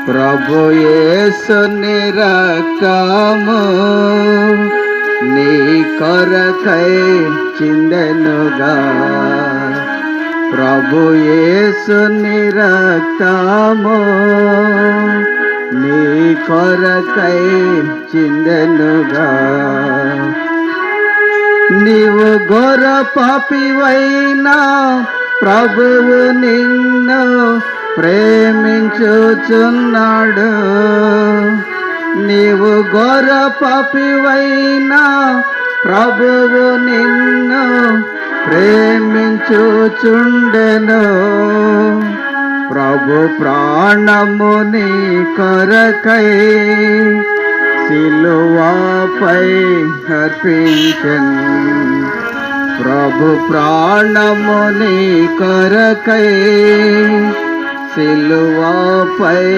ప్రభు యేసుని రక్తము నీ కొరకై చిందెనుగా. ప్రభు యేసుని రక్తము నీ కొరకై చిందెనుగా. నీవు ఘోర పాపివైనా ప్రభువు నిన్ను ప్రేమించుచున్నాడు. నీవు ఘోర పాపివైనా ప్రభువు నిన్ను ప్రేమించుచుండెను. ప్రభు ప్రాణము నీ కొరకై సిలువపై అర్పించెను. ప్రభు ప్రాణము నీ కొరకై సిలువపై